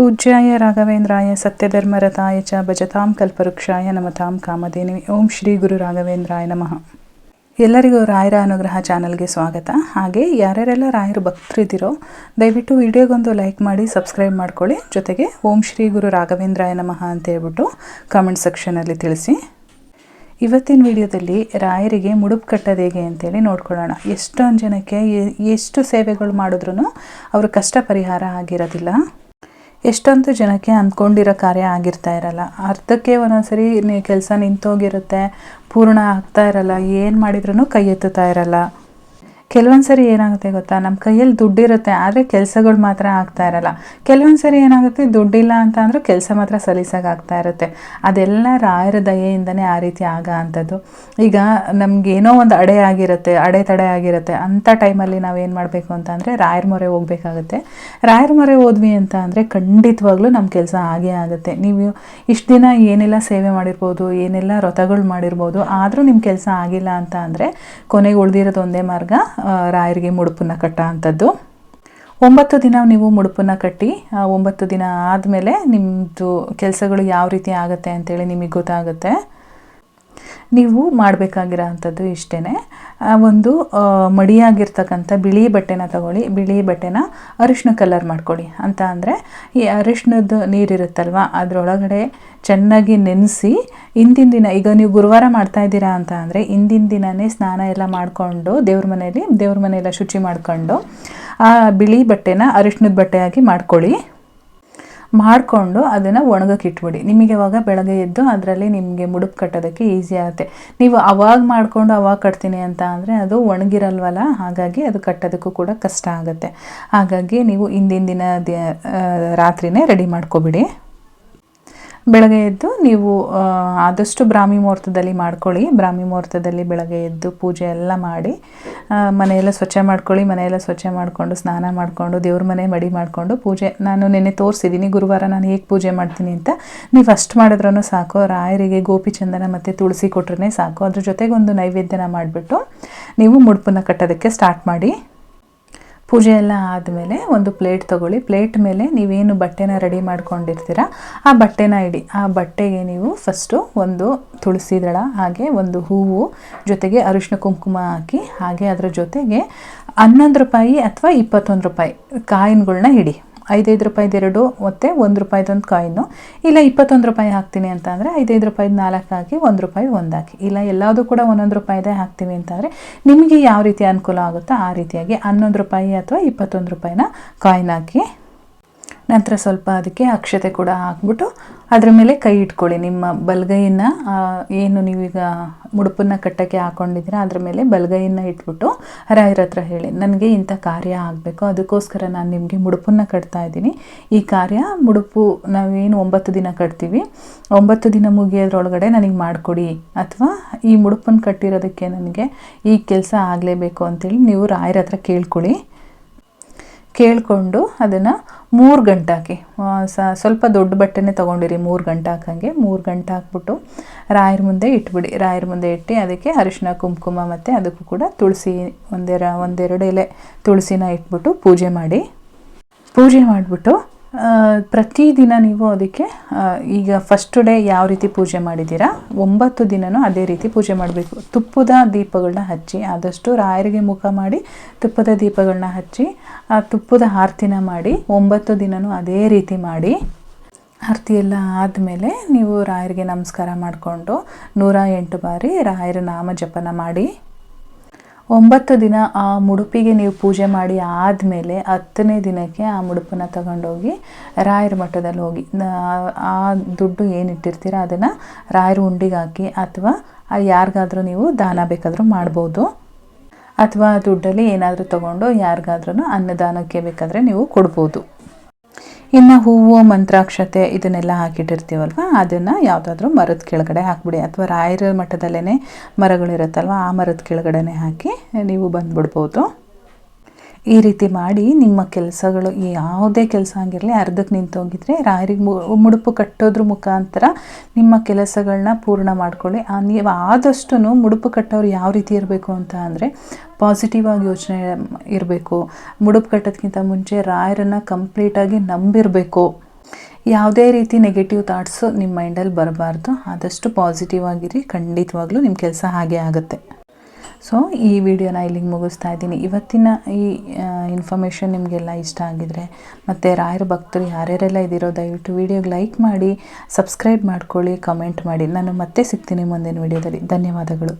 पूज्याय राघवेंद्राय सत्यधर्मरताय च भजतां कल्पवृक्षाय नमतां कामधेनुवे ओम ಶ್ರೀ ಗುರು ರಾಘವೇಂದ್ರಾಯ ನಮಃ. ಎಲ್ಲರಿಗೂ ರಾಯರ ಅನುಗ್ರಹ ಚಾನಲ್ಗೆ ಸ್ವಾಗತ. ಹಾಗೆ ಯಾರ್ಯಾರೆಲ್ಲ ರಾಯರ ಭಕ್ತರಿದ್ದೀರೋ ದಯವಿಟ್ಟು ವಿಡಿಯೋಗೊಂದು ಲೈಕ್ ಮಾಡಿ ಸಬ್ಸ್ಕ್ರೈಬ್ ಮಾಡ್ಕೊಳ್ಳಿ. ಜೊತೆಗೆ ಓಂ ಶ್ರೀ ಗುರು ರಾಘವೇಂದ್ರಾಯ ನಮಃ ಅಂತ ಹೇಳ್ಬಿಟ್ಟು ಕಾಮೆಂಟ್ ಸೆಕ್ಷನಲ್ಲಿ ತಿಳಿಸಿ. ಇವತ್ತಿನ ವಿಡಿಯೋದಲ್ಲಿ ರಾಯರಿಗೆ ಮುಡುಪು ಕಟ್ಟೋದು ಹೇಗೆ ಅಂತೇಳಿ ನೋಡ್ಕೊಳ್ಳೋಣ. ಎಷ್ಟೊಂದು ಜನಕ್ಕೆ ಎಷ್ಟು ಸೇವೆಗಳು ಮಾಡಿದ್ರೂ ಅವ್ರ ಕಷ್ಟ ಪರಿಹಾರ ಆಗಿರೋದಿಲ್ಲ. ಎಷ್ಟೊಂದು ಜನಕ್ಕೆ ಅಂದ್ಕೊಂಡಿರೋ ಕಾರ್ಯ ಆಗಿರ್ತಾ ಇರಲ್ಲ. ಅರ್ಧಕ್ಕೆ ಒಂದೊಂದ್ಸರಿ ಕೆಲಸ ನಿಂತೋಗಿರುತ್ತೆ, ಪೂರ್ಣ ಆಗ್ತಾ ಇರಲ್ಲ, ಏನು ಮಾಡಿದ್ರೂ ಕೈ ಎತ್ತುತ್ತಾ ಇರಲ್ಲ. ಕೆಲವೊಂದು ಸರಿ ಏನಾಗುತ್ತೆ ಗೊತ್ತಾ, ನಮ್ಮ ಕೈಯಲ್ಲಿ ದುಡ್ಡಿರುತ್ತೆ ಆದರೆ ಕೆಲಸಗಳು ಮಾತ್ರ ಆಗ್ತಾ ಇರಲ್ಲ. ಕೆಲವೊಂದು ಸರಿ ಏನಾಗುತ್ತೆ, ದುಡ್ಡಿಲ್ಲ ಅಂತ ಅಂದರೂ ಕೆಲಸ ಮಾತ್ರ ಸಲೀಸಾಗ್ತಾ ಇರುತ್ತೆ. ಅದೆಲ್ಲ ರಾಯರ ದಯೆಯಿಂದನೇ ಆ ರೀತಿ ಆಗೋ ಅಂಥದ್ದು. ಈಗ ನಮಗೇನೋ ಒಂದು ಅಡೆತಡೆ ಆಗಿರುತ್ತೆ. ಅಂಥ ಟೈಮಲ್ಲಿ ನಾವೇನು ಮಾಡಬೇಕು ಅಂತ ಅಂದರೆ ರಾಯರ ಮೊರೆ ಹೋಗಬೇಕಾಗುತ್ತೆ. ರಾಯರ ಮೊರೆ ಹೋದ್ವಿ ಅಂತ ಅಂದರೆ ಖಂಡಿತವಾಗ್ಲೂ ನಮ್ಮ ಕೆಲಸ ಆಗೇ ಆಗುತ್ತೆ. ನೀವು ಇಷ್ಟು ದಿನ ಏನೆಲ್ಲ ಸೇವೆ ಮಾಡಿರ್ಬೋದು, ಏನೆಲ್ಲ ವ್ರತಗಳು ಮಾಡಿರ್ಬೋದು, ಆದರೂ ನಿಮ್ಮ ಕೆಲಸ ಆಗಿಲ್ಲ ಅಂತ ಅಂದರೆ ಕೊನೆಗೆ ಉಳಿದಿರೋದು ಒಂದೇ ಮಾರ್ಗ, ರಾಯರಿಗೆ ಮುಡುಪನ್ನು ಕಟ್ಟೋ ಅಂಥದ್ದು. 9 ದಿನ ನೀವು ಮುಡುಪನ್ನು ಕಟ್ಟಿ 9 ದಿನ ಆದಮೇಲೆ ನಿಮ್ಮದು ಕೆಲಸಗಳು ಯಾವ ರೀತಿ ಆಗುತ್ತೆ ಅಂತೇಳಿ ನಿಮಗೆ ಗೊತ್ತಾಗುತ್ತೆ. ನೀವು ಮಾಡಬೇಕಾಗಿರೋ ಅಂಥದ್ದು ಇಷ್ಟೇ. ಒಂದು ಮಡಿಯಾಗಿರ್ತಕ್ಕಂಥ ಬಿಳಿ ಬಟ್ಟೆನ ತಗೊಳ್ಳಿ. ಬಿಳಿ ಬಟ್ಟೆನ ಅರಿಶಿನ ಕಲರ್ ಮಾಡ್ಕೊಳ್ಳಿ. ಅಂತ ಅಂದರೆ ಈ ಅರಿಶಿನದ ನೀರಿರುತ್ತಲ್ವ ಅದರೊಳಗಡೆ ಚೆನ್ನಾಗಿ ನೆನೆಸಿ ಹಿಂದಿನ ದಿನ, ಈಗ ನೀವು ಗುರುವಾರ ಮಾಡ್ತಾಯಿದ್ದೀರಾ ಅಂತ ಅಂದರೆ ಹಿಂದಿನ ದಿನವೇ ಸ್ನಾನ ಎಲ್ಲ ಮಾಡಿಕೊಂಡು ದೇವ್ರ ಮನೆಯೆಲ್ಲ ಶುಚಿ ಮಾಡಿಕೊಂಡು ಆ ಬಿಳಿ ಬಟ್ಟೆನ ಅರಿಶಿನದ ಬಟ್ಟೆಯಾಗಿ ಮಾಡಿಕೊಂಡು ಅದನ್ನು ಒಣಗಕ್ಕೆ ಇಟ್ಬಿಡಿ. ನಿಮಗೆ ಅವಾಗ ಬೆಳಗ್ಗೆ ಎದ್ದು ಅದರಲ್ಲಿ ನಿಮಗೆ ಮುಡುಪು ಕಟ್ಟೋದಕ್ಕೆ ಈಸಿ ಆಗುತ್ತೆ. ನೀವು ಅವಾಗ ಮಾಡಿಕೊಂಡು ಅವಾಗ ಕಟ್ತೀನಿ ಅಂತ ಅಂದರೆ ಅದು ಒಣಗಿರಲ್ವಲ್ಲ, ಹಾಗಾಗಿ ಅದು ಕಟ್ಟೋದಕ್ಕೂ ಕೂಡ ಕಷ್ಟ ಆಗುತ್ತೆ. ಹಾಗಾಗಿ ನೀವು ಹಿಂದಿನ ದಿನ ರಾತ್ರಿನೇ ರೆಡಿ ಮಾಡ್ಕೊಬಿಡಿ. ಬೆಳಗ್ಗೆ ಎದ್ದು ನೀವು ಆದಷ್ಟು ಬ್ರಾಹ್ಮಿ ಮುಹೂರ್ತದಲ್ಲಿ ಮಾಡ್ಕೊಳ್ಳಿ. ಬ್ರಾಹ್ಮಿ ಮುಹೂರ್ತದಲ್ಲಿ ಬೆಳಗ್ಗೆ ಎದ್ದು ಪೂಜೆ ಎಲ್ಲ ಮಾಡಿ ಮನೆಯೆಲ್ಲ ಸ್ವಚ್ಛ ಮಾಡ್ಕೊಳ್ಳಿ. ಮನೆಯೆಲ್ಲ ಸ್ವಚ್ಛ ಮಾಡಿಕೊಂಡು ಸ್ನಾನ ಮಾಡಿಕೊಂಡು ದೇವ್ರ ಮನೆ ಮಡಿ ಮಾಡಿಕೊಂಡು ಪೂಜೆ, ನಾನು ನೆನ್ನೆ ತೋರಿಸಿದ್ದೀನಿ ಗುರುವಾರ ನಾನು ಹೇಗೆ ಪೂಜೆ ಮಾಡ್ತೀನಿ ಅಂತ. ನೀವು ಅಷ್ಟು ಮಾಡಿದ್ರೂ ಸಾಕು. ರಾಯರಿಗೆ ಗೋಪಿ ಚಂದನ ಮತ್ತು ತುಳಸಿ ಕೊಟ್ರೆ ಸಾಕು. ಅದ್ರ ಜೊತೆಗೆ ಒಂದು ನೈವೇದ್ಯನ ಮಾಡಿಬಿಟ್ಟು ನೀವು ಮುಡುಪನ್ನು ಕಟ್ಟೋದಕ್ಕೆ ಸ್ಟಾರ್ಟ್ ಮಾಡಿ. ಪೂಜೆ ಎಲ್ಲ ಆದಮೇಲೆ ಒಂದು ಪ್ಲೇಟ್ ತೊಗೊಳ್ಳಿ. ಪ್ಲೇಟ್ ಮೇಲೆ ನೀವೇನು ಬಟ್ಟೆನ ರೆಡಿ ಮಾಡ್ಕೊಂಡಿರ್ತೀರ ಆ ಬಟ್ಟೆನ ಇಡಿ. ಆ ಬಟ್ಟೆಗೆ ನೀವು ಫಸ್ಟು ಒಂದು ತುಳಸಿ ದಳ, ಹಾಗೆ ಒಂದು ಹೂವು, ಜೊತೆಗೆ ಅರಿಶಿನ ಕುಂಕುಮ ಹಾಕಿ, ಹಾಗೆ ಅದರ ಜೊತೆಗೆ 11 ರೂಪಾಯಿ ಅಥವಾ 21 ರೂಪಾಯಿ ಕಾಯಿನ್ಗಳನ್ನ ಇಡಿ. 5 ರೂಪಾಯಿದು 2 ಮತ್ತು 1 ರೂಪಾಯಿದೊಂದು ಕಾಯಿನು. ಇಲ್ಲ 21 ರೂಪಾಯಿ ಹಾಕ್ತೀನಿ ಅಂತ ಅಂದರೆ 5 ರೂಪಾಯಿದು 4 ಹಾಕಿ, 1 ರೂಪಾಯಿ 1 ಹಾಕಿ. ಇಲ್ಲ ಎಲ್ಲದೂ ಕೂಡ 1 ರೂಪಾಯಿದೇ ಹಾಕ್ತೀವಿ ಅಂತಂದರೆ ನಿಮಗೆ ಯಾವ ರೀತಿ ಅನುಕೂಲ ಆಗುತ್ತೋ ಆ ರೀತಿಯಾಗಿ 11 ರೂಪಾಯಿ ಅಥವಾ 21 ರೂಪಾಯಿನ ಕಾಯಿನ್ ಹಾಕಿ, ನಂತರ ಸ್ವಲ್ಪ ಅದಕ್ಕೆ ಅಕ್ಷತೆ ಕೂಡ ಹಾಕ್ಬಿಟ್ಟು ಅದರ ಮೇಲೆ ಕೈ ಇಟ್ಕೊಳ್ಳಿ. ನಿಮ್ಮ ಬಲಗೈಯನ್ನು ಏನು ನೀವೀಗ ಮುಡುಪನ್ನು ಕಟ್ಟೋಕ್ಕೆ ಹಾಕ್ಕೊಂಡಿದ್ದೀರ ಅದರ ಮೇಲೆ ಬಲಗೈಯನ್ನು ಇಟ್ಬಿಟ್ಟು ರಾಯರ ಹತ್ರ ಹೇಳಿ, ನನಗೆ ಇಂಥ ಕಾರ್ಯ ಆಗಬೇಕು, ಅದಕ್ಕೋಸ್ಕರ ನಾನು ನಿಮಗೆ ಮುಡುಪನ್ನು ಕಟ್ತಾ ಇದ್ದೀನಿ. ಈ ಕಾರ್ಯ ಮುಡುಪು ನಾವೇನು 9 ದಿನ ಕಟ್ತೀವಿ, 9 ದಿನ ಮುಗಿಯೋದ್ರೊಳಗಡೆ ನನಗೆ ಮಾಡಿಕೊಡಿ, ಅಥವಾ ಈ ಮುಡುಪನ್ನು ಕಟ್ಟಿರೋದಕ್ಕೆ ನನಗೆ ಈ ಕೆಲಸ ಆಗಲೇಬೇಕು ಅಂತೇಳಿ ನೀವು ರಾಯರ ಹತ್ರ ಕೇಳಿಕೊಂಡು ಅದನ್ನು 3 ಗಂಟೆ ಹಾಕಿ. ಸ್ವಲ್ಪ ದೊಡ್ಡ ಬಟ್ಟೆನೇ ತೊಗೊಂಡಿರಿ, 3 ಗಂಟೆ ಹಾಕಂಗೆ 3 ಗಂಟೆ ಹಾಕ್ಬಿಟ್ಟು ರಾಯರ ಮುಂದೆ ಇಟ್ಬಿಡಿ. ರಾಯರ ಮುಂದೆ ಇಟ್ಟು ಅದಕ್ಕೆ ಅರಿಶಿನ ಕುಂಕುಮ ಮತ್ತು ಅದಕ್ಕೂ ಕೂಡ ತುಳಸಿ ಒಂದೆರಡು ಎಲೆ ತುಳಸಿನ ಇಟ್ಬಿಟ್ಟು ಪೂಜೆ ಮಾಡಿಬಿಟ್ಟು ಪ್ರತಿದಿನ ನೀವು ಅದಕ್ಕೆ ಈಗ ಫಸ್ಟ್ ಡೇ ಯಾವ ರೀತಿ ಪೂಜೆ ಮಾಡಿದ್ದೀರಾ 9 ದಿನವೂ ಅದೇ ರೀತಿ ಪೂಜೆ ಮಾಡಬೇಕು. ತುಪ್ಪದ ದೀಪಗಳನ್ನ ಹಚ್ಚಿ, ಆದಷ್ಟು ರಾಯರಿಗೆ ಮುಖ ಮಾಡಿ ತುಪ್ಪದ ದೀಪಗಳನ್ನ ಹಚ್ಚಿ ಆ ತುಪ್ಪದ ಆರತಿನ ಮಾಡಿ 9 ದಿನವೂ ಅದೇ ರೀತಿ ಮಾಡಿ. ಆರತಿ ಎಲ್ಲ ಆದಮೇಲೆ ನೀವು ರಾಯರಿಗೆ ನಮಸ್ಕಾರ ಮಾಡಿಕೊಂಡು 108 ಬಾರಿ ರಾಯರ ನಾಮ ಜಪನ ಮಾಡಿ 9 ದಿನ ಆ ಮುಡುಪಿಗೆ ನೀವು ಪೂಜೆ ಮಾಡಿ ಆದಮೇಲೆ 10ನೇ ದಿನಕ್ಕೆ ಆ ಮುಡುಪನ್ನು ತಗೊಂಡೋಗಿ ರಾಯರ ಮಠದಲ್ಲಿ ಹೋಗಿ ಆ ದುಡ್ಡು ಏನಿಟ್ಟಿರ್ತೀರ ಅದನ್ನು ರಾಯರ ಉಂಡಿಗೆ ಹಾಕಿ, ಅಥವಾ ಯಾರಿಗಾದ್ರೂ ನೀವು ದಾನ ಬೇಕಾದರೂ ಮಾಡ್ಬೋದು, ಅಥವಾ ದುಡ್ಡಲ್ಲಿ ಏನಾದರೂ ತೊಗೊಂಡು ಯಾರಿಗಾದ್ರೂ ಅನ್ನದಾನಕ್ಕೆ ಬೇಕಾದರೆ ನೀವು ಕೊಡ್ಬೋದು. ಇನ್ನು ಹೂವು, ಮಂತ್ರಾಕ್ಷತೆ ಇದನ್ನೆಲ್ಲ ಹಾಕಿಟ್ಟಿರ್ತೀವಲ್ವ ಅದನ್ನು ಯಾವುದಾದ್ರೂ ಮರದ ಕೆಳಗಡೆ ಹಾಕ್ಬಿಡಿ, ಅಥವಾ ರಾಯರ ಮಠದಲ್ಲೇ ಮರಗಳಿರುತ್ತಲ್ವ ಆ ಮರದ ಕೆಳಗಡೆ ಹಾಕಿ ನೀವು ಬಂದುಬಿಡ್ಬೋದು. ಈ ರೀತಿ ಮಾಡಿ ನಿಮ್ಮ ಕೆಲಸಗಳು ಯಾವುದೇ ಕೆಲಸ ಆಗಿರಲಿ ಅರ್ಧಕ್ಕೆ ನಿಂತೋಗಿದ್ರೆ ರಾಯರಿಗೆ ಮುಡುಪು ಕಟ್ಟೋದ್ರ ಮುಖಾಂತರ ನಿಮ್ಮ ಕೆಲಸಗಳನ್ನ ಪೂರ್ಣ ಮಾಡ್ಕೊಳ್ಳಿ. ನೀವು ಆದಷ್ಟು ಮುಡುಪು ಕಟ್ಟೋರು ಯಾವ ರೀತಿ ಇರಬೇಕು ಅಂತ ಅಂದರೆ ಪಾಸಿಟಿವ್ ಆಗಿ ಯೋಚನೆ ಇರಬೇಕು. ಮುಡುಪು ಕಟ್ಟೋದಕ್ಕಿಂತ ಮುಂಚೆ ರಾಯರನ್ನು ಕಂಪ್ಲೀಟಾಗಿ ನಂಬಿರಬೇಕು. ಯಾವುದೇ ರೀತಿ ನೆಗೆಟಿವ್ ಥಾಟ್ಸು ನಿಮ್ಮ ಮೈಂಡಲ್ಲಿ ಬರಬಾರ್ದು. ಆದಷ್ಟು ಪಾಸಿಟಿವ್ ಆಗಿರಿ, ಖಂಡಿತವಾಗ್ಲೂ ನಿಮ್ಮ ಕೆಲಸ ಹಾಗೆ ಆಗುತ್ತೆ. ಸೊ ಈ ವಿಡಿಯೋನ ಇಲ್ಲಿಗೆ ಮುಗಿಸ್ತಾ ಇದ್ದೀನಿ. ಇವತ್ತಿನ ಈ ಇನ್ಫಾರ್ಮೇಷನ್ ನಿಮಗೆಲ್ಲ ಇಷ್ಟ ಆಗಿದರೆ ಮತ್ತು ರಾಯರ ಭಕ್ತರು ಯಾರ್ಯಾರೆಲ್ಲ ಇದ್ದೀರೋ ದಯವಿಟ್ಟು ವಿಡಿಯೋಗೆ ಲೈಕ್ ಮಾಡಿ, ಸಬ್ಸ್ಕ್ರೈಬ್ ಮಾಡ್ಕೊಳ್ಳಿ, ಕಮೆಂಟ್ ಮಾಡಿ. ನಾನು ಮತ್ತೆ ಸಿಗ್ತೀನಿ ಮುಂದಿನ ವಿಡಿಯೋದಲ್ಲಿ. ಧನ್ಯವಾದಗಳು.